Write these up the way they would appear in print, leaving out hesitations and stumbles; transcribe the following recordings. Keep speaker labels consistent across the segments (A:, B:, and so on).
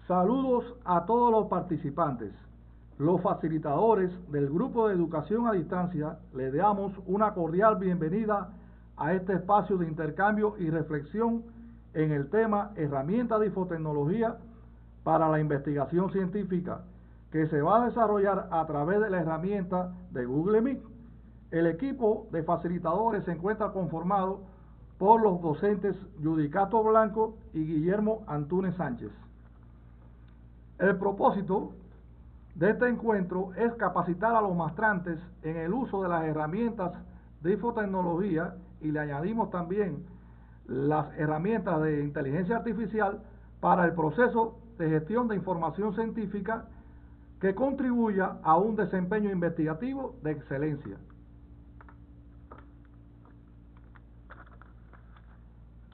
A: Saludos a todos los participantes. Los facilitadores del Grupo de Educación a Distancia les damos una cordial bienvenida a este espacio de intercambio y reflexión en el tema Herramientas de Infotecnología para la Investigación Científica, que se va a desarrollar a través de la herramienta de Google Meet. El equipo de facilitadores se encuentra conformado por los docentes Yudicato Blanco y Guillermo Antúnez Sánchez. El propósito de este encuentro es capacitar a los maestrantes en el uso de las herramientas de infotecnología y le añadimos también las herramientas de inteligencia artificial para el proceso de gestión de información científica que contribuya a un desempeño investigativo de excelencia.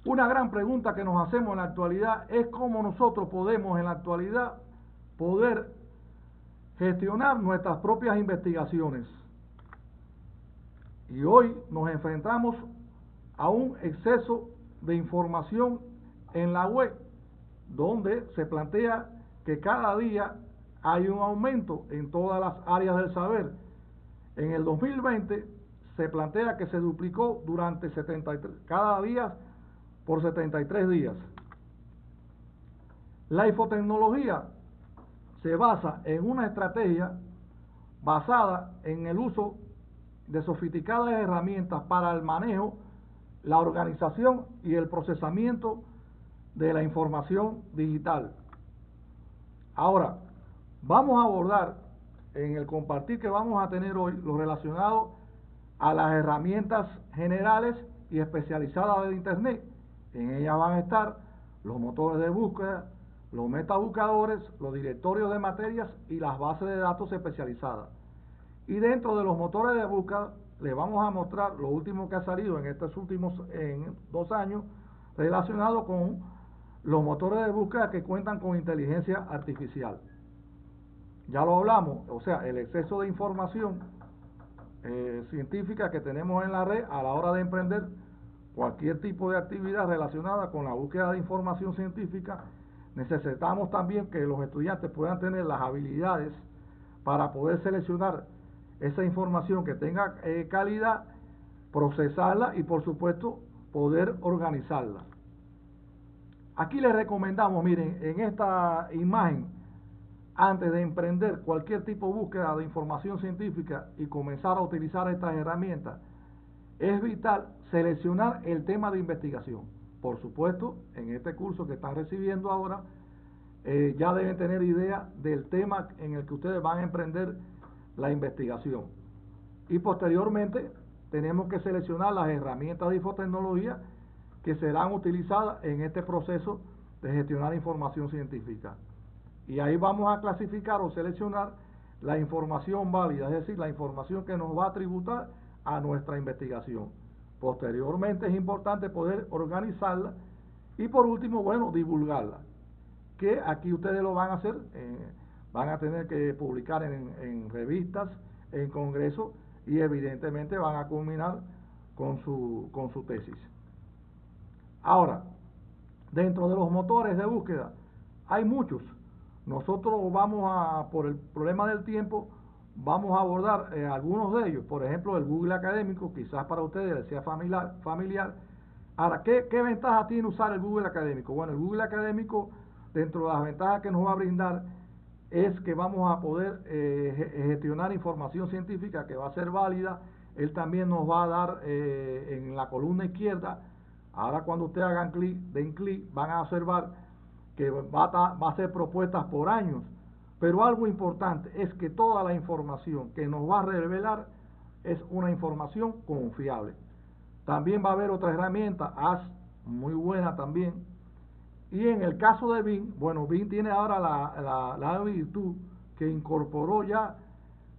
A: Una gran pregunta que nos hacemos en la actualidad es cómo nosotros podemos en la actualidad poder gestionar nuestras propias investigaciones. Y hoy nos enfrentamos a un exceso de información en la web, donde se plantea que cada día hay un aumento en todas las áreas del saber. En el 2020 se plantea que se duplicó durante 73, cada día por 73 días. La infotecnología se basa en una estrategia basada en el uso de sofisticadas herramientas para el manejo, la organización y el procesamiento de la información digital. Ahora, vamos a abordar en el compartir que vamos a tener hoy lo relacionado a las herramientas generales y especializadas de Internet. En ellas van a estar los motores de búsqueda, los metabuscadores, los directorios de materias y las bases de datos especializadas. Y dentro de los motores de búsqueda les vamos a mostrar lo último que ha salido en estos últimos 2 años relacionado con los motores de búsqueda que cuentan con inteligencia artificial. Ya lo hablamos, o sea, el exceso de información científica que tenemos en la red a la hora de emprender cualquier tipo de actividad relacionada con la búsqueda de información científica. Necesitamos también que los estudiantes puedan tener las habilidades para poder seleccionar esa información que tenga calidad, procesarla y por supuesto poder organizarla. Aquí les recomendamos, miren, en esta imagen, antes de emprender cualquier tipo de búsqueda de información científica y comenzar a utilizar estas herramientas, es vital seleccionar el tema de investigación. Por supuesto, en este curso que están recibiendo ahora, ya deben tener idea del tema en el que ustedes van a emprender la investigación. Y posteriormente, tenemos que seleccionar las herramientas de infotecnología que serán utilizadas en este proceso de gestionar información científica. Y ahí vamos a clasificar o seleccionar la información válida, es decir, la información que nos va a tributar a nuestra investigación. Posteriormente es importante poder organizarla y por último, bueno, divulgarla, que aquí ustedes lo van a hacer, van a tener que publicar en revistas, en congresos y evidentemente van a culminar con su tesis. Ahora, dentro de los motores de búsqueda hay muchos. Nosotros por el problema del tiempo, vamos a abordar algunos de ellos. Por ejemplo, el Google Académico, quizás para ustedes les sea familiar. Ahora, ¿qué ventaja tiene usar el Google Académico? Bueno, el Google Académico, dentro de las ventajas que nos va a brindar, es que vamos a poder gestionar información científica que va a ser válida. Él también nos va a dar en la columna izquierda, ahora cuando ustedes hagan clic, den clic, van a observar que va a ser propuestas por años, pero algo importante es que toda la información que nos va a revelar es una información confiable. También va a haber otra herramienta, Ask, muy buena también. Y en el caso de Bing, bueno, Bing tiene ahora la virtud que incorporó ya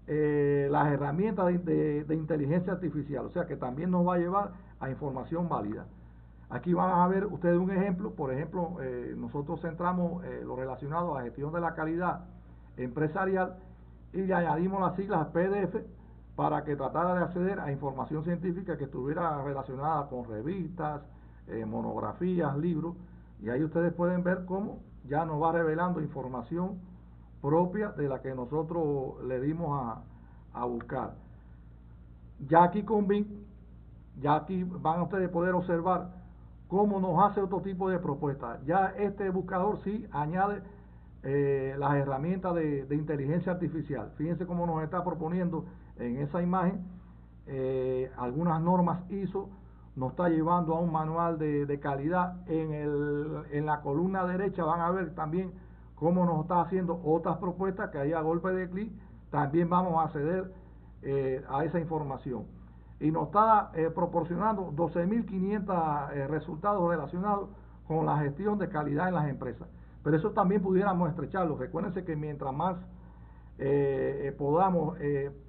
A: las herramientas de inteligencia artificial, o sea que también nos va a llevar a información válida. Aquí van a ver ustedes un ejemplo. Por ejemplo, nosotros centramos lo relacionado a la gestión de la calidad empresarial y le añadimos las siglas PDF para que tratara de acceder a información científica que estuviera relacionada con revistas, monografías, libros, Y ahí ustedes pueden ver cómo ya nos va revelando información propia de la que nosotros le dimos a buscar. Ya aquí con Bing, ya aquí van ustedes a poder observar cómo nos hace otro tipo de propuestas. Ya este buscador sí añade las herramientas de inteligencia artificial. Fíjense cómo nos está proponiendo en esa imagen algunas normas ISO, nos está llevando a un manual de calidad. En la columna derecha van a ver también cómo nos está haciendo otras propuestas que ahí a golpe de clic también vamos a acceder a esa información. Y nos está proporcionando 12.500 resultados relacionados con la gestión de calidad en las empresas. Pero eso también pudiéramos estrecharlo. Recuérdense que mientras más podamos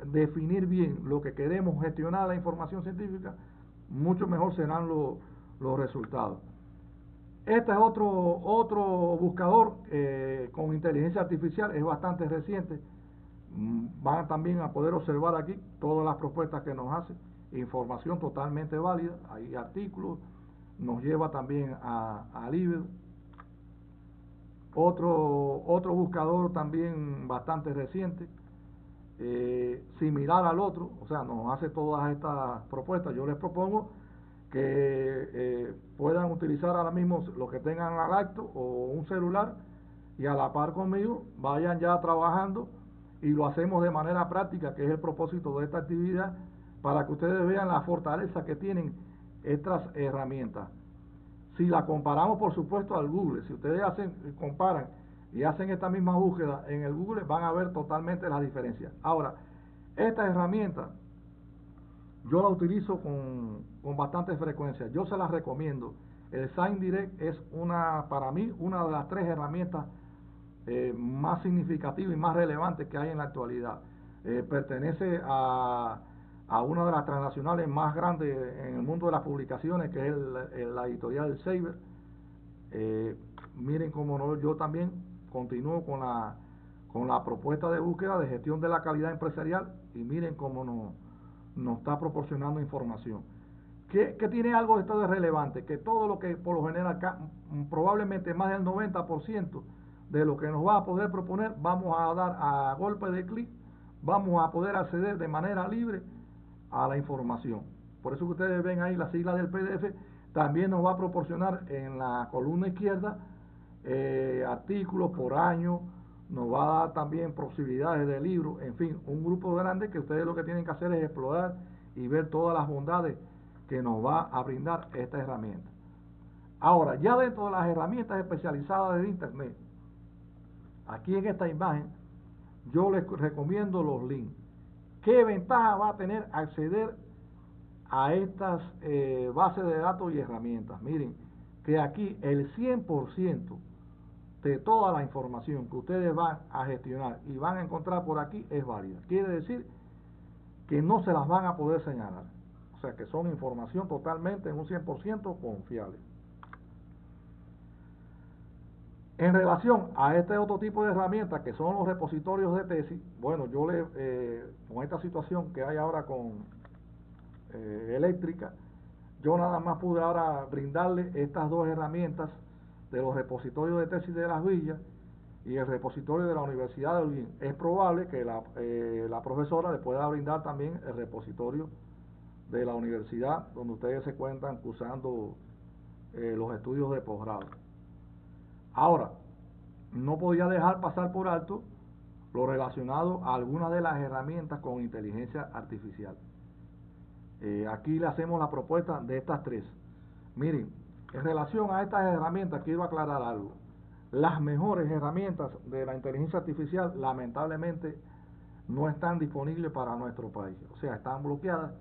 A: definir bien lo que queremos gestionar la información científica, mucho mejor serán los resultados. Este es otro buscador con inteligencia artificial, es bastante reciente. Van también a poder observar aquí todas las propuestas que nos hace, información totalmente válida, hay artículos, nos lleva también a Libre. Otro buscador también bastante reciente, similar al otro, o sea, nos hace todas estas propuestas. Yo les propongo que puedan utilizar ahora mismo los que tengan al acto o un celular y a la par conmigo vayan ya trabajando y lo hacemos de manera práctica, que es el propósito de esta actividad, para que ustedes vean la fortaleza que tienen estas herramientas. Si la comparamos, por supuesto, al Google, si ustedes comparan y hacen esta misma búsqueda en el Google, van a ver totalmente las diferencias. Ahora, esta herramienta yo la utilizo con bastante frecuencia, yo se las recomiendo. El SignDirect es para mí una de las 3 herramientas más significativas y más relevantes que hay en la actualidad. Pertenece a una de las transnacionales más grandes en el mundo de las publicaciones, que es la editorial Saber. Miren cómo yo también continúo con la propuesta de búsqueda de gestión de la calidad empresarial, y miren cómo nos está proporcionando información. ¿Qué tiene algo de esto de relevante? Que todo lo que por lo general, probablemente más del 90% de lo que nos va a poder proponer, vamos a dar a golpe de clic, vamos a poder acceder de manera libre a la información. Por eso que ustedes ven ahí la sigla del PDF, también nos va a proporcionar en la columna izquierda artículos por año, nos va a dar también posibilidades de libros, en fin, un grupo grande que ustedes lo que tienen que hacer es explorar y ver todas las bondades que nos va a brindar esta herramienta. Ahora, ya dentro de las herramientas especializadas de Internet, aquí en esta imagen, yo les recomiendo los links. ¿Qué ventaja va a tener acceder a estas bases de datos y herramientas? Miren, que aquí el 100% de toda la información que ustedes van a gestionar y van a encontrar por aquí es válida. Quiere decir que no se las van a poder señalar. O sea, que son información totalmente en un 100% confiable. En relación a este otro tipo de herramientas que son los repositorios de tesis, bueno, yo con esta situación que hay ahora con eléctrica, yo nada más pude ahora brindarle estas 2 herramientas de los repositorios de tesis de Las Villas y el repositorio de la Universidad de Holguín. Es probable que la profesora le pueda brindar también el repositorio de la universidad donde ustedes se encuentran cursando los estudios de posgrado. Ahora, no podía dejar pasar por alto lo relacionado a algunas de las herramientas con inteligencia artificial. Aquí le hacemos la propuesta de estas 3. Miren, en relación a estas herramientas quiero aclarar algo. Las mejores herramientas de la inteligencia artificial lamentablemente no están disponibles para nuestro país, o sea, están bloqueadas,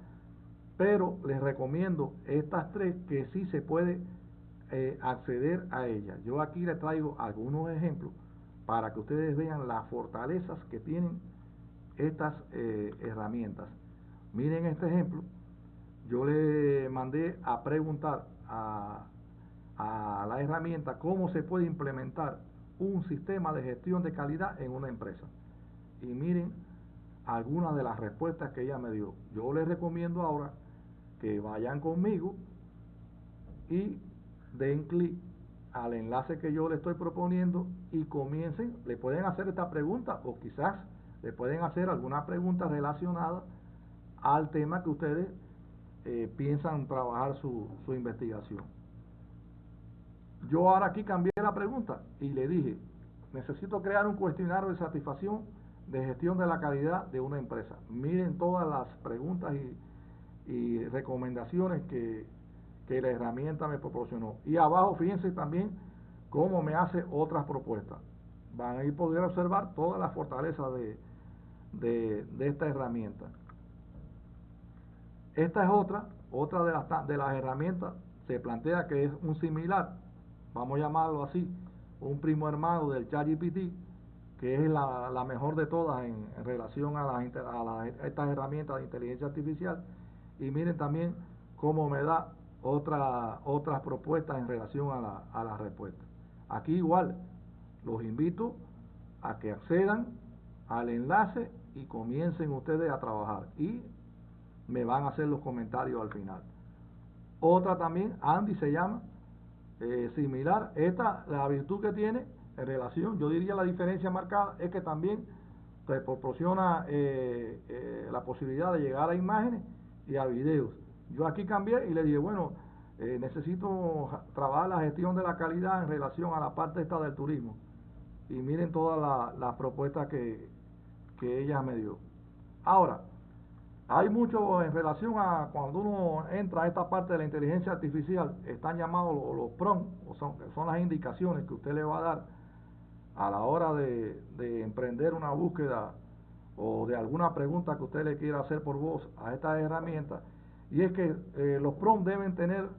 A: pero les recomiendo estas 3 que sí se puede acceder a ellas. Yo aquí les traigo algunos ejemplos para que ustedes vean las fortalezas que tienen estas herramientas. Miren este ejemplo. Yo le mandé a preguntar a la herramienta cómo se puede implementar un sistema de gestión de calidad en una empresa. Y miren algunas de las respuestas que ella me dio. Yo les recomiendo ahora que vayan conmigo y den clic al enlace que yo le estoy proponiendo y comiencen, le pueden hacer esta pregunta o quizás le pueden hacer alguna pregunta relacionada al tema que ustedes piensan trabajar su investigación. Yo ahora aquí cambié la pregunta y le dije, necesito crear un cuestionario de satisfacción de gestión de la calidad de una empresa. Miren todas las preguntas y recomendaciones que la herramienta me proporcionó. Y abajo fíjense también cómo me hace otras propuestas. Van a ir poder observar todas las fortalezas de esta herramienta. Esta es otra de las herramientas, se plantea que es un similar, vamos a llamarlo así, un primo hermano del ChatGPT, que es la mejor de todas en relación a estas herramientas de inteligencia artificial. Y miren también cómo me da otras propuestas en relación a la respuesta. Aquí igual, los invito a que accedan al enlace y comiencen ustedes a trabajar. Y me van a hacer los comentarios al final. Otra también, Andy se llama, similar. Esta, la virtud que tiene en relación, yo diría la diferencia marcada, es que también te proporciona la posibilidad de llegar a imágenes y a videos. Yo aquí cambié y le dije, bueno, necesito trabajar la gestión de la calidad en relación a la parte esta del turismo. Y miren todas las propuestas que ella me dio. Ahora, hay mucho en relación a cuando uno entra a esta parte de la inteligencia artificial, están llamados los prompts, son las indicaciones que usted le va a dar a la hora de emprender una búsqueda o de alguna pregunta que usted le quiera hacer por voz a esta herramienta. Y es que los prompts deben tener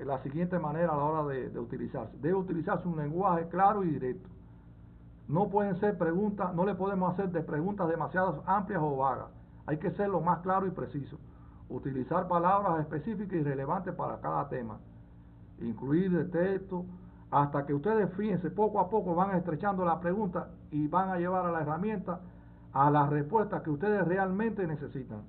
A: la siguiente manera a la hora de utilizarse. Debe utilizarse un lenguaje claro y directo. No pueden ser preguntas, no le podemos hacer de preguntas demasiado amplias o vagas. Hay que ser lo más claro y preciso. Utilizar palabras específicas y relevantes para cada tema. Incluir el texto, hasta que ustedes, fíjense, poco a poco van estrechando la pregunta y van a llevar a la herramienta a las respuestas que ustedes realmente necesitan.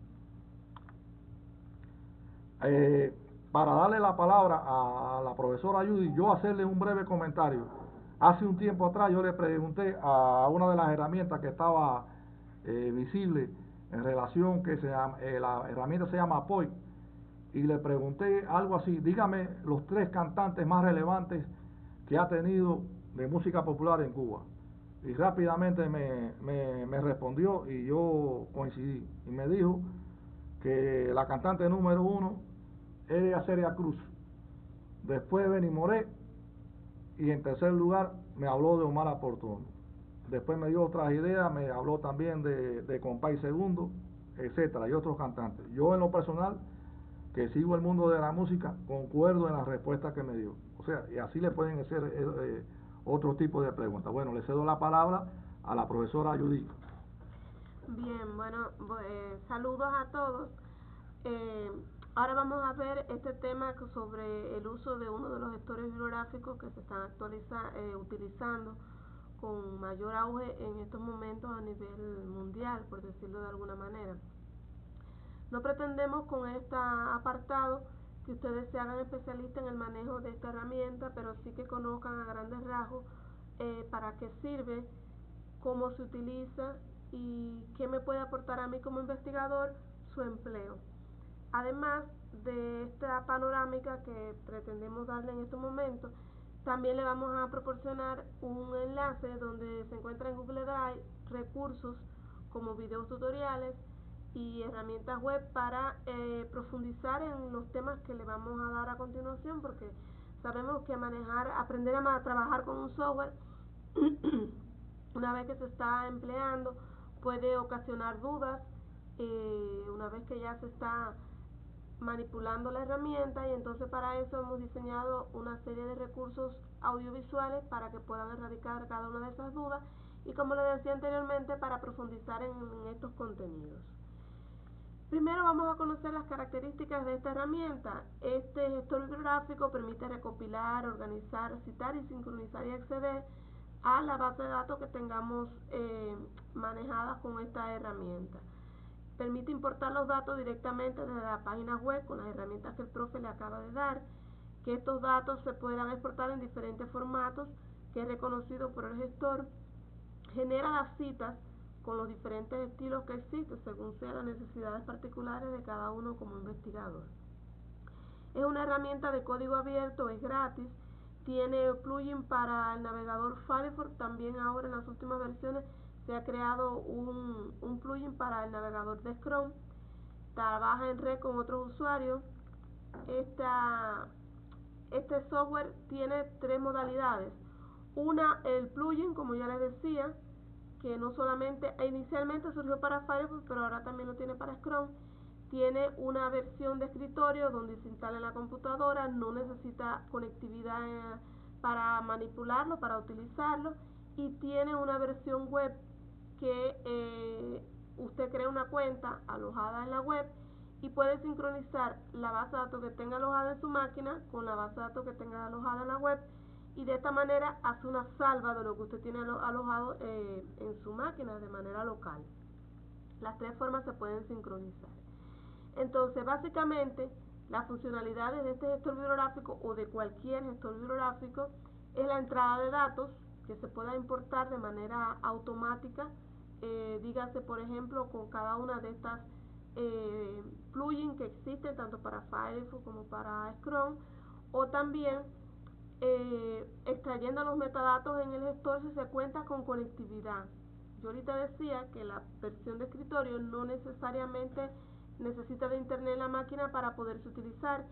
A: Para darle la palabra a la profesora Judy, yo hacerle un breve comentario. Hace un tiempo atrás yo le pregunté a una de las herramientas que estaba visible en relación que la herramienta se llama Apoy, y le pregunté algo así, dígame los 3 cantantes más relevantes que ha tenido de música popular en Cuba. Y rápidamente me respondió y yo coincidí. Y me dijo que la cantante número 1 es Aceria Cruz, después Benny Moré, y en tercer lugar me habló de Omar Portuondo. Después me dio otras ideas, me habló también de Compay Segundo, etcétera, y otros cantantes. Yo en lo personal, que sigo el mundo de la música, concuerdo en las respuestas que me dio. O sea, y así le pueden hacer otro tipo de preguntas. Bueno, le cedo la palabra a la profesora Judy.
B: Bien, bueno, saludos a todos. Ahora vamos a ver este tema sobre el uso de uno de los gestores bibliográficos que se están utilizando con mayor auge en estos momentos a nivel mundial, por decirlo de alguna manera. No pretendemos con este apartado que ustedes se hagan especialistas en el manejo de esta herramienta, pero sí que conozcan a grandes rasgos para qué sirve, cómo se utiliza y qué me puede aportar a mí como investigador su empleo. Además de esta panorámica que pretendemos darle en estos momentos, también le vamos a proporcionar un enlace donde se encuentra en Google Drive recursos como videos tutoriales y herramientas web para profundizar en los temas que le vamos a dar a continuación, porque sabemos que aprender a trabajar con un software una vez que se está empleando puede ocasionar dudas una vez que ya se está manipulando la herramienta, y entonces para eso hemos diseñado una serie de recursos audiovisuales para que puedan erradicar cada una de esas dudas y, como les decía anteriormente, para profundizar en estos contenidos. Primero vamos a conocer las características de esta herramienta. Este gestor bibliográfico permite recopilar, organizar, citar y sincronizar y acceder a la base de datos que tengamos manejadas con esta herramienta. Permite importar los datos directamente desde la página web con las herramientas que el profe le acaba de dar. que estos datos se puedan exportar en diferentes formatos que es reconocido por el gestor, genera las citas con los diferentes estilos que existen según sean las necesidades particulares de cada uno como investigador. Es una herramienta de código abierto, es gratis, tiene plugin para el navegador Firefox, también ahora en las últimas versiones se ha creado un plugin para el navegador de Chrome, trabaja en red con otros usuarios. Este software tiene tres modalidades. Una, el plugin, como ya les decía, que no solamente, inicialmente surgió para Firefox, pero ahora también lo tiene para Chrome. Tiene una versión de escritorio donde se instala en la computadora, no necesita conectividad para manipularlo, para utilizarlo, y tiene una versión web que usted crea una cuenta alojada en la web y puede sincronizar la base de datos que tenga alojada en su máquina con la base de datos que tenga alojada en la web, y de esta manera hace una salva de lo que usted tiene alojado en su máquina de manera local. Las tres formas se pueden sincronizar. Entonces, básicamente, las funcionalidades de este gestor bibliográfico o de cualquier gestor bibliográfico es la entrada de datos que se pueda importar de manera automática, dígase por ejemplo con cada una de estas plugins que existen tanto para Firefox como para Chrome, o también extrayendo los metadatos en el gestor si se cuenta con conectividad. Yo ahorita decía que la versión de escritorio no necesariamente necesita de internet en la máquina para poderse utilizar,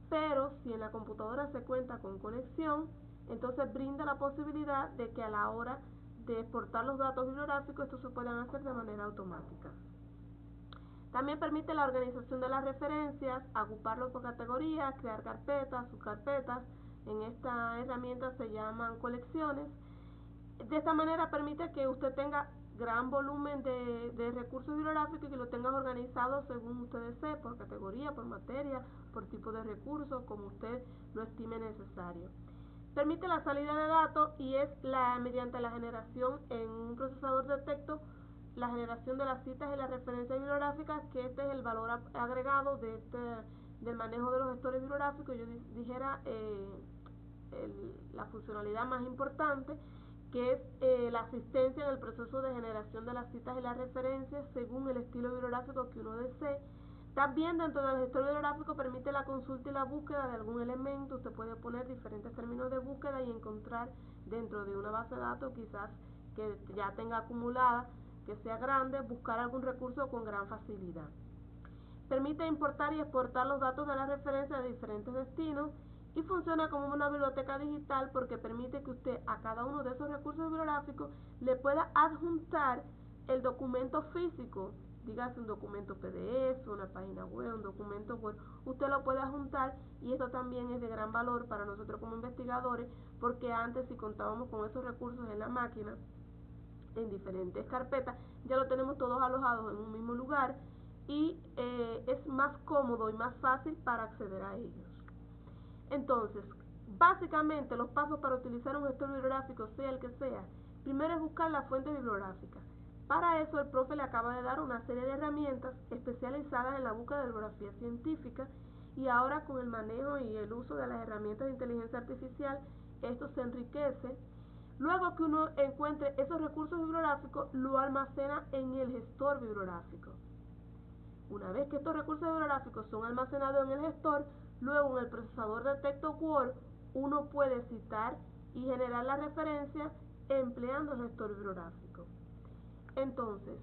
B: pero si en la computadora se cuenta con conexión, entonces brinda la posibilidad de que a la hora de exportar los datos bibliográficos estos se puedan hacer de manera automática. También permite la organización de las referencias, agruparlos por categorías, crear carpetas, subcarpetas. En esta herramienta se llaman colecciones. De esta manera permite que usted tenga gran volumen de recursos bibliográficos y que lo tengas organizado según usted desee, por categoría, por materia, por tipo de recursos, como usted lo estime necesario. Permite la salida de datos y es mediante la generación en un procesador de texto, la generación de las citas y las referencias bibliográficas, que este es el valor agregado del manejo de los gestores bibliográficos. Yo dijera la funcionalidad más importante, que es la asistencia en el proceso de generación de las citas y las referencias según el estilo bibliográfico que uno desee. También dentro del gestor bibliográfico permite la consulta y la búsqueda de algún elemento. Usted puede poner diferentes términos de búsqueda y encontrar dentro de una base de datos quizás que ya tenga acumulada, que sea grande, buscar algún recurso con gran facilidad. Permite importar y exportar los datos de la referencia de diferentes destinos y funciona como una biblioteca digital porque permite que usted a cada uno de esos recursos bibliográficos le pueda adjuntar el documento físico, dígase un documento PDF, una página web, un documento Word, usted lo puede adjuntar, y esto también es de gran valor para nosotros como investigadores, porque antes si contábamos con esos recursos en la máquina, en diferentes carpetas, ya lo tenemos todos alojados en un mismo lugar y es más cómodo y más fácil para acceder a ellos. Entonces, básicamente los pasos para utilizar un gestor bibliográfico, sea el que sea, primero es buscar la fuente bibliográfica. Para eso el profe le acaba de dar una serie de herramientas especializadas en la búsqueda de bibliografía científica, y ahora con el manejo y el uso de las herramientas de inteligencia artificial, esto se enriquece. Luego que uno encuentre esos recursos bibliográficos, lo almacena en el gestor bibliográfico. Una vez que estos recursos bibliográficos son almacenados en el gestor, luego en el procesador de texto Word, uno puede citar y generar la referencia empleando el gestor bibliográfico. Entonces,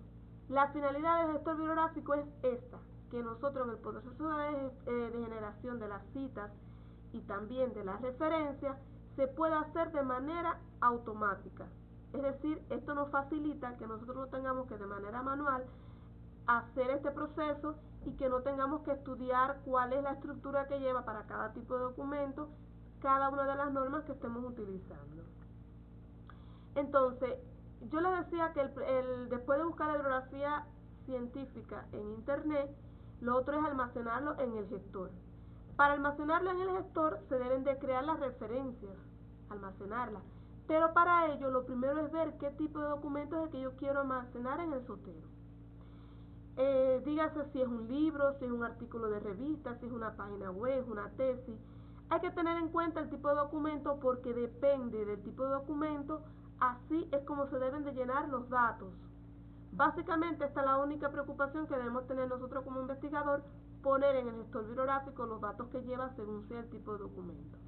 B: la finalidad del gestor bibliográfico es esta, que nosotros en el proceso de generación de las citas y también de las referencias se pueda hacer de manera automática. Es decir, esto nos facilita que nosotros no tengamos que de manera manual hacer este proceso y que no tengamos que estudiar cuál es la estructura que lleva para cada tipo de documento cada una de las normas que estemos utilizando. Entonces, yo les decía que después de buscar la bibliografía científica en internet, lo otro es almacenarlo en el gestor. Para almacenarlo en el gestor se deben de crear las referencias, almacenarlas. Pero para ello lo primero es ver qué tipo de documentos es el que yo quiero almacenar en el Zotero. Dígase si es un libro, si es un artículo de revista, si es una página web, una tesis. Hay que tener en cuenta el tipo de documento porque depende del tipo de documento, así es como se deben de llenar los datos. Básicamente esta es la única preocupación que debemos tener nosotros como investigador, poner en el gestor bibliográfico los datos que lleva según sea el tipo de documento.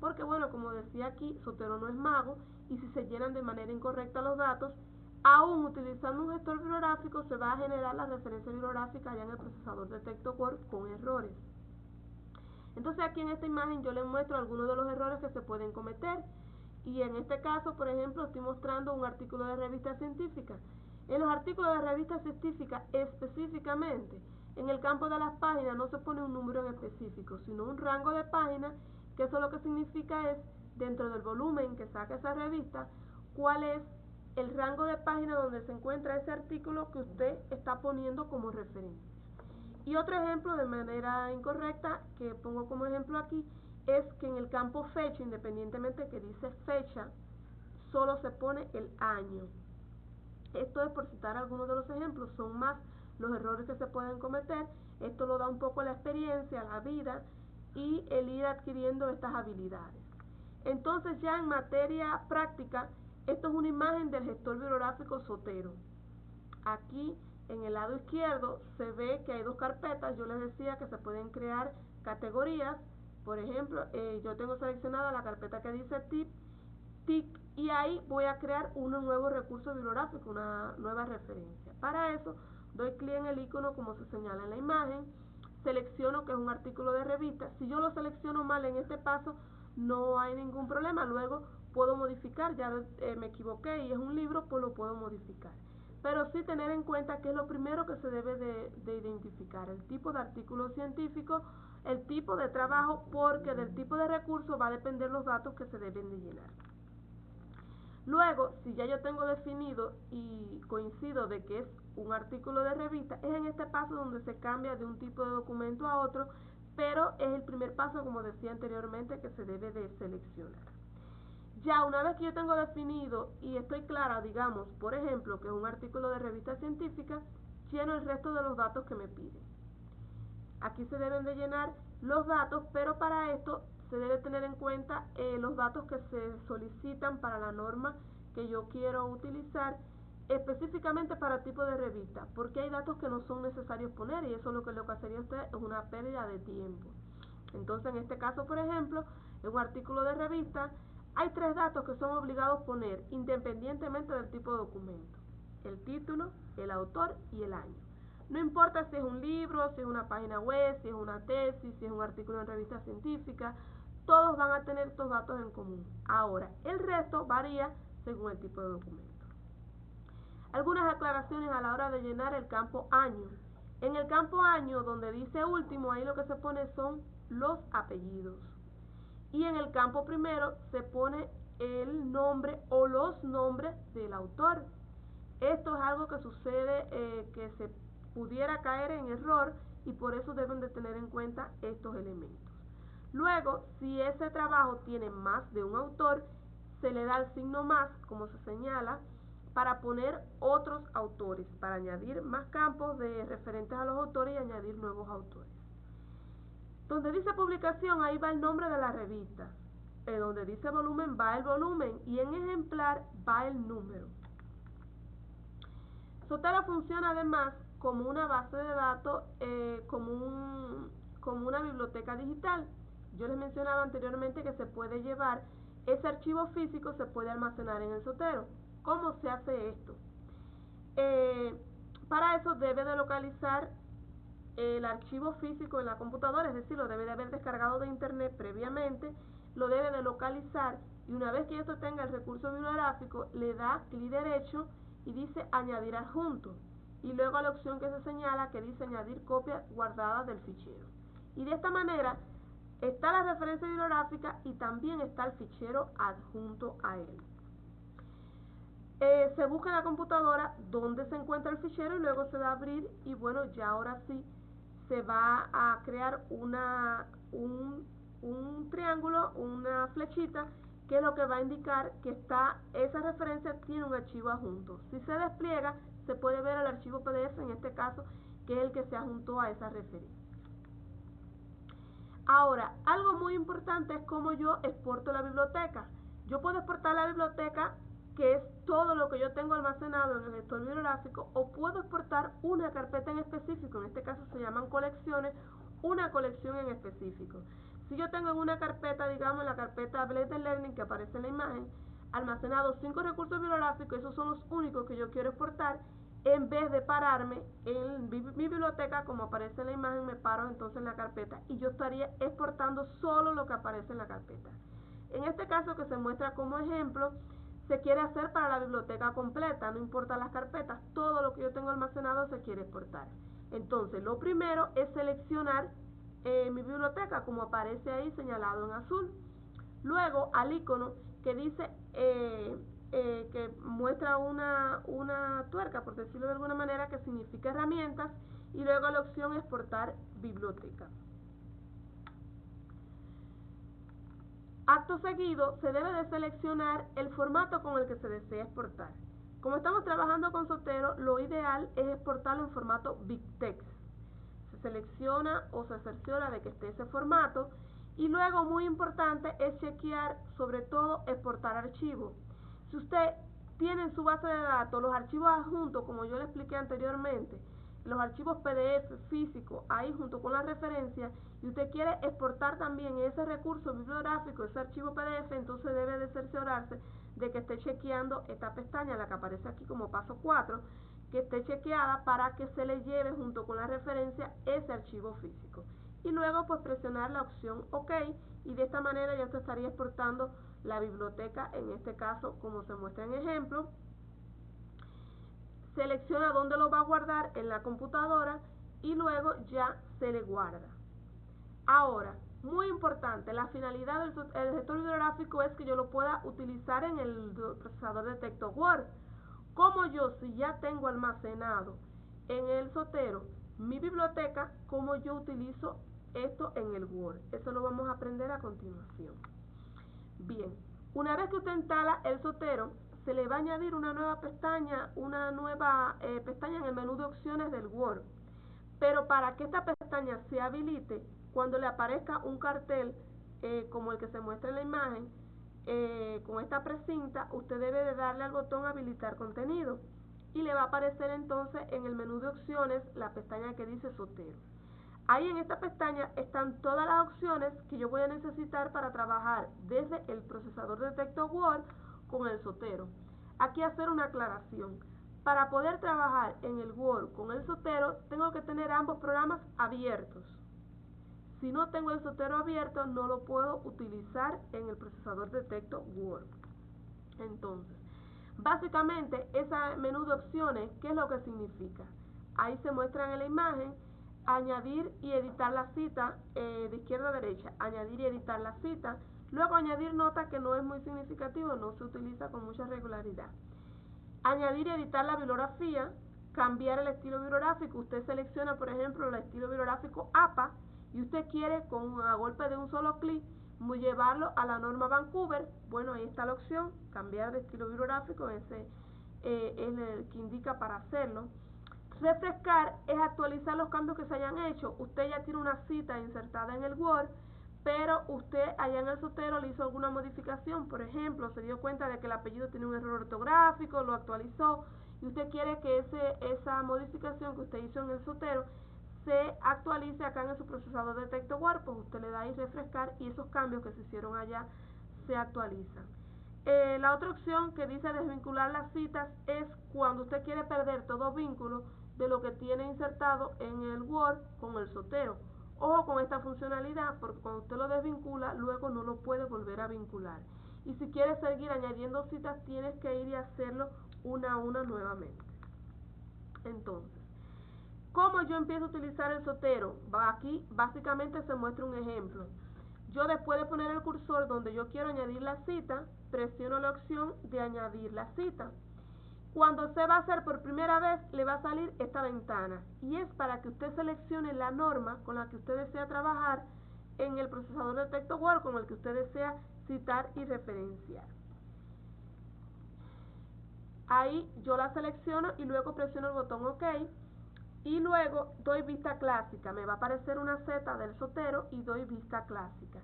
B: Porque bueno, como decía aquí, Zotero no es mago y si se llenan de manera incorrecta los datos, aún utilizando un gestor bibliográfico se va a generar la referencia bibliográfica ya en el procesador de texto Word con errores. Entonces aquí en esta imagen yo les muestro algunos de los errores que se pueden cometer y en este caso, por ejemplo, estoy mostrando un artículo de revista científica. En los artículos de revista científica específicamente, en el campo de las páginas no se pone un número en específico, sino un rango de páginas, que eso lo que significa es, dentro del volumen que saca esa revista, cuál es el rango de páginas donde se encuentra ese artículo que usted está poniendo como referencia. Y otro ejemplo de manera incorrecta que pongo como ejemplo aquí es que en el campo fecha, independientemente que dice fecha, solo se pone el año. Esto es por citar algunos de los ejemplos, son más los errores que se pueden cometer. Esto lo da un poco la experiencia, la vida y el ir adquiriendo estas habilidades. Entonces ya en materia práctica, esto es una imagen del gestor bibliográfico Zotero. Aquí en el lado izquierdo se ve que hay dos carpetas. Yo les decía que se pueden crear categorías. Por ejemplo, yo tengo seleccionada la carpeta que dice TIC y ahí voy a crear un nuevo recurso bibliográfico, una nueva referencia. Para eso doy clic en el icono como se señala en la imagen, selecciono que es un artículo de revista. Si yo lo selecciono mal en este paso no hay ningún problema, luego puedo modificar, ya me equivoqué y es un libro, pues lo puedo modificar. Pero sí tener en cuenta que es lo primero que se debe de identificar, el tipo de artículo científico, el tipo de trabajo, porque del tipo de recurso va a depender los datos que se deben de llenar. Luego, si ya yo tengo definido y coincido de que es un artículo de revista, es en este paso donde se cambia de un tipo de documento a otro, pero es el primer paso, como decía anteriormente, que se debe de seleccionar. Ya una vez que yo tengo definido y estoy clara, digamos, por ejemplo, que es un artículo de revista científica, lleno el resto de los datos que me piden. Aquí se deben de llenar los datos, pero para esto se debe tener en cuenta los datos que se solicitan para la norma que yo quiero utilizar, específicamente para tipo de revista, porque hay datos que no son necesarios poner y eso lo que hacería usted es una pérdida de tiempo. Entonces, en este caso, por ejemplo, en un artículo de revista, hay 3 datos que son obligados a poner independientemente del tipo de documento: el título, el autor y el año. No importa si es un libro, si es una página web, si es una tesis, si es un artículo en revista científica, todos van a tener estos datos en común. Ahora, el resto varía según el tipo de documento. Algunas aclaraciones a la hora de llenar el campo año. En el campo año, donde dice último, ahí lo que se pone son los apellidos. Y en el campo primero se pone el nombre o los nombres del autor. Esto es algo que sucede, que se pudiera caer en error y por eso deben de tener en cuenta estos elementos. Luego, si ese trabajo tiene más de un autor, se le da el signo más, como se señala, para poner otros autores, para añadir más campos de referentes a los autores y añadir nuevos autores. Donde dice publicación, ahí va el nombre de la revista. Donde dice volumen, va el volumen y en ejemplar va el número. Zotero funciona además como una base de datos, como una biblioteca digital. Yo les mencionaba anteriormente que se puede llevar ese archivo físico, se puede almacenar en el Zotero. ¿Cómo se hace esto? Para eso debe de localizar el archivo físico en la computadora, es decir, lo debe de haber descargado de internet previamente, lo debe de localizar y una vez que esto tenga el recurso bibliográfico, le da clic derecho y dice añadir adjunto y luego a la opción que se señala que dice añadir copia guardada del fichero. Y de esta manera está la referencia bibliográfica y también está el fichero adjunto a él. Se busca en la computadora donde se encuentra el fichero y luego se da a abrir y bueno, ya ahora sí se va a crear un triángulo, una flechita, que es lo que va a indicar que esa referencia tiene un archivo adjunto. Si se despliega, se puede ver el archivo PDF, en este caso, que es el que se adjuntó a esa referencia. Ahora, algo muy importante es cómo yo exporto la biblioteca. Yo puedo exportar la biblioteca, que es todo lo que yo tengo almacenado en el gestor bibliográfico, o puedo exportar una carpeta en específico, en este caso se llaman colecciones, una colección en específico. Si yo tengo en una carpeta, digamos en la carpeta Blended Learning que aparece en la imagen, almacenados 5 recursos bibliográficos, esos son los únicos que yo quiero exportar, en vez de pararme en mi biblioteca, como aparece en la imagen, me paro entonces en la carpeta y yo estaría exportando solo lo que aparece en la carpeta. En este caso que se muestra como ejemplo, se quiere hacer para la biblioteca completa, no importa las carpetas, todo lo que yo tengo almacenado se quiere exportar. Entonces, lo primero es seleccionar mi biblioteca, como aparece ahí señalado en azul. Luego, al icono que dice que muestra una tuerca, por decirlo de alguna manera, que significa herramientas, y luego la opción exportar biblioteca. Acto seguido, se debe de seleccionar el formato con el que se desea exportar. Como estamos trabajando con Zotero, lo ideal es exportarlo en formato BibTeX. Se selecciona o se cerciora de que esté ese formato, y luego, muy importante, es chequear, sobre todo, exportar archivos. Si usted tiene en su base de datos los archivos adjuntos, como yo le expliqué anteriormente, los archivos PDF físicos, ahí junto con la referencia, y usted quiere exportar también ese recurso bibliográfico, ese archivo PDF, entonces debe de cerciorarse de que esté chequeando esta pestaña, la que aparece aquí como paso 4, que esté chequeada para que se le lleve junto con la referencia ese archivo físico. Y luego pues presionar la opción OK, y de esta manera ya usted estaría exportando la biblioteca, en este caso como se muestra en ejemplo. Selecciona dónde lo va a guardar en la computadora y luego ya se le guarda. Ahora, muy importante, la finalidad del gestor bibliográfico es que yo lo pueda utilizar en el procesador de texto Word. Como yo, si ya tengo almacenado en el Zotero mi biblioteca, cómo yo utilizo esto en el Word. Eso lo vamos a aprender a continuación. Bien, una vez que usted instala el Zotero, se le va a añadir una nueva pestaña en el menú de opciones del Word. Pero para que esta pestaña se habilite, cuando le aparezca un cartel como el que se muestra en la imagen, con esta precinta, usted debe de darle al botón habilitar contenido, y le va a aparecer entonces en el menú de opciones la pestaña que dice Zotero. Ahí en esta pestaña están todas las opciones que yo voy a necesitar para trabajar desde el procesador de texto Word con el Zotero. Aquí hacer una aclaración. Para poder trabajar en el Word con el Zotero, tengo que tener ambos programas abiertos. Si no tengo el Zotero abierto, no lo puedo utilizar en el procesador de texto Word. Entonces, básicamente, ese menú de opciones, ¿qué es lo que significa? Ahí se muestran en la imagen añadir y editar la cita, de izquierda a derecha, añadir y editar la cita, luego añadir nota, que no es muy significativo, no se utiliza con mucha regularidad. Añadir y editar la bibliografía, cambiar el estilo bibliográfico, usted selecciona por ejemplo el estilo bibliográfico APA, y usted quiere a golpe de un solo clic llevarlo a la norma Vancouver. Bueno, ahí está la opción, cambiar de estilo bibliográfico, ese es el que indica para hacerlo. Refrescar es actualizar los cambios que se hayan hecho. Usted ya tiene una cita insertada en el Word, pero usted allá en el Zotero le hizo alguna modificación. Por ejemplo, se dio cuenta de que el apellido tiene un error ortográfico, lo actualizó, y usted quiere que esa modificación que usted hizo en el Zotero se actualice acá en su procesador de texto Word. Pues usted le da ahí refrescar, y esos cambios que se hicieron allá se actualizan. La otra opción que dice desvincular las citas es cuando usted quiere perder todo vínculo de lo que tiene insertado en el Word con el Zotero. Ojo con esta funcionalidad, porque cuando usted lo desvincula, luego no lo puede volver a vincular. Y si quiere seguir añadiendo citas, tienes que ir y hacerlo una a una nuevamente. Entonces, ¿cómo yo empiezo a utilizar el Zotero? Aquí básicamente se muestra un ejemplo. Yo, después de poner el cursor donde yo quiero añadir la cita, presiono la opción de añadir la cita. Cuando se va a hacer por primera vez, le va a salir esta ventana, y es para que usted seleccione la norma con la que usted desea trabajar en el procesador de texto Word, con el que usted desea citar y referenciar. Ahí yo la selecciono y luego presiono el botón OK, y luego doy vista clásica. Me va a aparecer una Z del Zotero y doy vista clásica.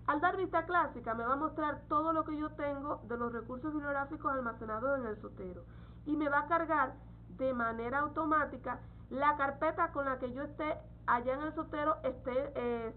B: Al dar vista clásica me va a mostrar todo lo que yo tengo de los recursos bibliográficos almacenados en el Zotero y me va a cargar de manera automática la carpeta con la que yo esté allá en el Zotero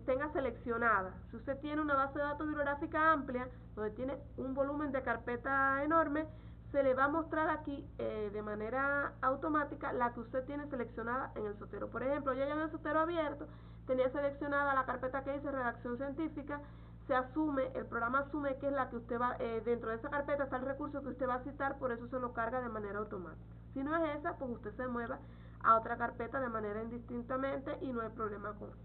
B: tenga seleccionada. Si usted tiene una base de datos bibliográfica amplia donde tiene un volumen de carpeta enorme, se le va a mostrar aquí de manera automática la que usted tiene seleccionada en el Zotero. Por ejemplo, yo ya en el Zotero abierto tenía seleccionada la carpeta que dice redacción científica. El programa asume que es la que usted va, dentro de esa carpeta está el recurso que usted va a citar, por eso se lo carga de manera automática. Si no es esa, pues usted se mueva a otra carpeta de manera indistintamente y no hay problema con esto.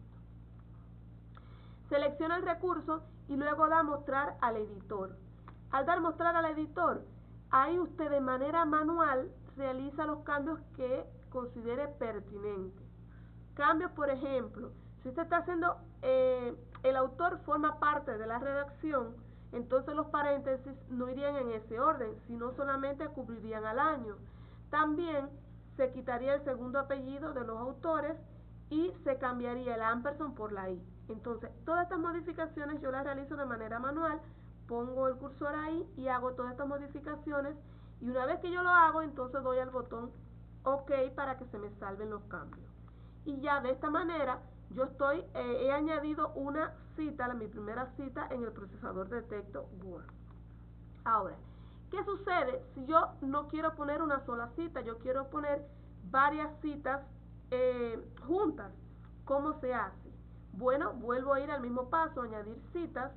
B: Selecciona el recurso y luego da mostrar al editor. Al dar mostrar al editor, ahí usted de manera manual realiza los cambios que considere pertinentes. Cambios, por ejemplo, si usted está haciendo, el autor forma parte de la redacción, entonces los paréntesis no irían en ese orden, sino solamente cubrirían al año. También se quitaría el segundo apellido de los autores y se cambiaría el ampersand por la I. Entonces, todas estas modificaciones yo las realizo de manera manual, pongo el cursor ahí y hago todas estas modificaciones, y una vez que yo lo hago, entonces doy al botón OK para que se me salven los cambios. Y ya de esta manera yo he añadido una cita, mi primera cita en el procesador de texto Word. Ahora, ¿qué sucede si yo no quiero poner una sola cita? Yo quiero poner varias citas juntas. ¿Cómo se hace? Bueno, vuelvo a ir al mismo paso, añadir citas,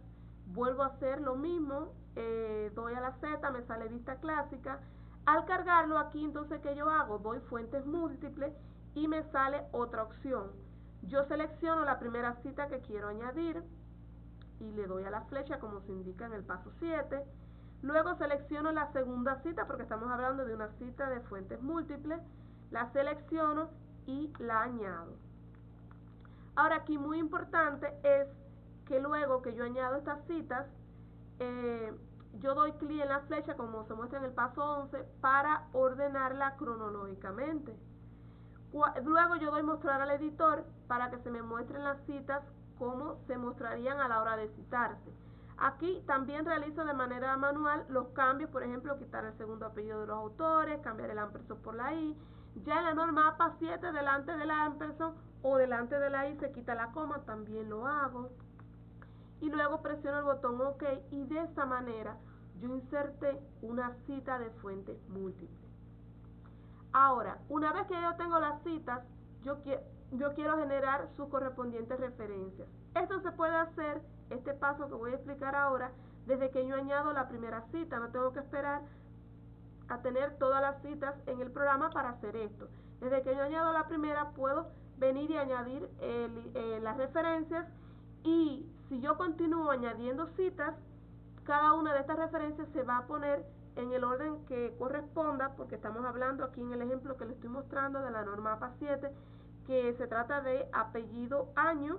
B: vuelvo a hacer lo mismo, doy a la Z, me sale vista clásica. Al cargarlo aquí, entonces, ¿qué yo hago? Doy fuentes múltiples y me sale otra opción. Yo selecciono la primera cita que quiero añadir y le doy a la flecha como se indica en el paso 7. Luego selecciono la segunda cita porque estamos hablando de una cita de fuentes múltiples. La selecciono y la añado. Ahora aquí muy importante es que luego que yo añado estas citas, yo doy clic en la flecha como se muestra en el paso 11 para ordenarla cronológicamente. Luego yo doy mostrar al editor para que se me muestren las citas como se mostrarían a la hora de citarse. Aquí también realizo de manera manual los cambios, por ejemplo, quitar el segundo apellido de los autores, cambiar el ampersand por la I. Ya en la norma APA 7 delante del ampersand o delante de la I se quita la coma, también lo hago. Y luego presiono el botón OK y de esta manera yo inserté una cita de fuentes múltiples. Ahora, una vez que yo tengo las citas, yo quiero generar sus correspondientes referencias. Esto se puede hacer, este paso que voy a explicar ahora, desde que yo añado la primera cita. No tengo que esperar a tener todas las citas en el programa para hacer esto. Desde que yo añado la primera, puedo venir y añadir las referencias, y si yo continúo añadiendo citas, cada una de estas referencias se va a poner en el orden que corresponda, porque estamos hablando aquí en el ejemplo que le estoy mostrando de la norma APA 7, que se trata de apellido año,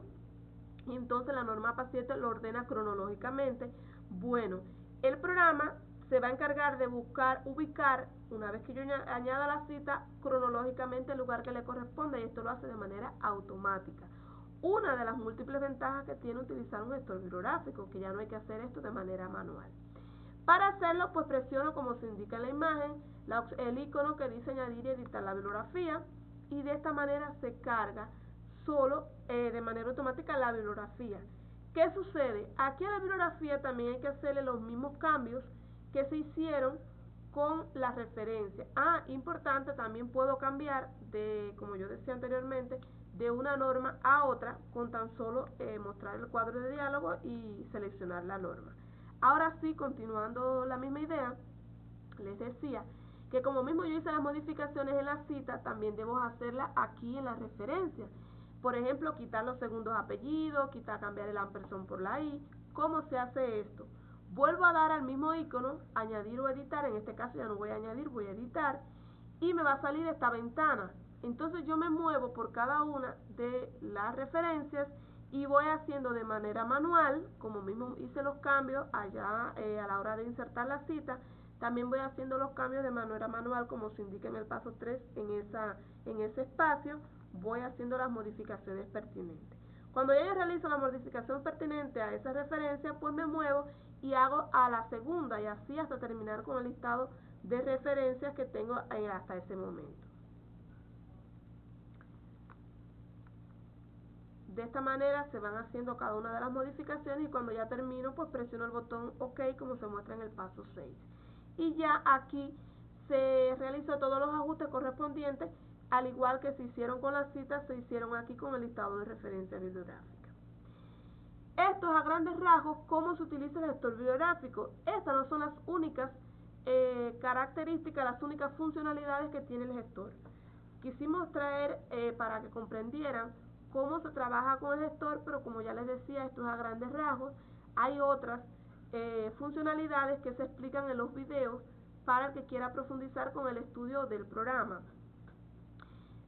B: y entonces la norma APA 7 lo ordena cronológicamente. Bueno, el programa se va a encargar de ubicar, una vez que yo añada la cita, cronológicamente el lugar que le corresponde, y esto lo hace de manera automática. Una de las múltiples ventajas que tiene utilizar un gestor bibliográfico, que ya no hay que hacer esto de manera manual. Para hacerlo, pues presiono, como se indica en la imagen, el icono que dice añadir y editar la bibliografía, y de esta manera se carga solo de manera automática la bibliografía. ¿Qué sucede? Aquí a la bibliografía también hay que hacerle los mismos cambios que se hicieron con la referencia. Importante, también puedo cambiar como yo decía anteriormente, de una norma a otra con tan solo mostrar el cuadro de diálogo y seleccionar la norma. Ahora sí, continuando la misma idea, les decía que como mismo yo hice las modificaciones en la cita, también debo hacerlas aquí en la referencia. Por ejemplo, quitar los segundos apellidos, cambiar el ampersand por la I. ¿Cómo se hace esto? Vuelvo a dar al mismo icono, añadir o editar. En este caso ya no voy a añadir, voy a editar, y me va a salir esta ventana. Entonces yo me muevo por cada una de las referencias y voy haciendo de manera manual, como mismo hice los cambios allá a la hora de insertar la cita. También voy haciendo los cambios de manera manual, como se indica en el paso 3 en ese espacio. voy haciendo las modificaciones pertinentes. Cuando ya yo realizo la modificación pertinente a esa referencia, pues me muevo y hago a la segunda, y así hasta terminar con el listado de referencias que tengo hasta ese momento. De esta manera se van haciendo cada una de las modificaciones, y cuando ya termino, pues presiono el botón OK, como se muestra en el paso 6. Y ya aquí se realizó todos los ajustes correspondientes, al igual que se hicieron con las citas, se hicieron aquí con el listado de referencia bibliográfica. Esto es a grandes rasgos cómo se utiliza el gestor bibliográfico. Estas no son las únicas características, las únicas funcionalidades que tiene el gestor. Quisimos traer para que comprendieran cómo se trabaja con el gestor, pero como ya les decía, esto es a grandes rasgos. Hay otras funcionalidades que se explican en los videos para el que quiera profundizar con el estudio del programa.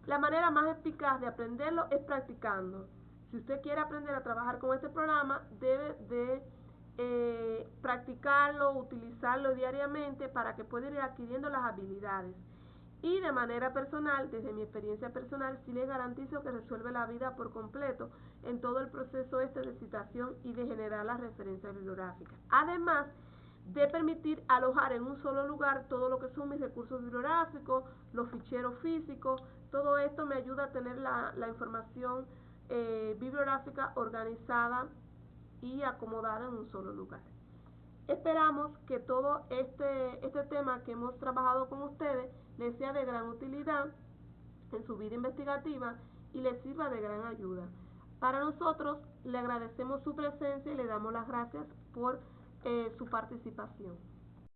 B: La manera más eficaz de aprenderlo es practicando. Si usted quiere aprender a trabajar con este programa, debe de practicarlo, utilizarlo diariamente para que pueda ir adquiriendo las habilidades. Y de manera personal, desde mi experiencia personal, sí les garantizo que resuelve la vida por completo en todo el proceso de citación y de generar las referencias bibliográficas. Además de permitir alojar en un solo lugar todo lo que son mis recursos bibliográficos, los ficheros físicos. Todo esto me ayuda a tener la información bibliográfica organizada y acomodada en un solo lugar. Esperamos que todo este tema que hemos trabajado con ustedes les sea de gran utilidad en su vida investigativa y les sirva de gran ayuda. Para nosotros, le agradecemos su presencia y le damos las gracias por su participación.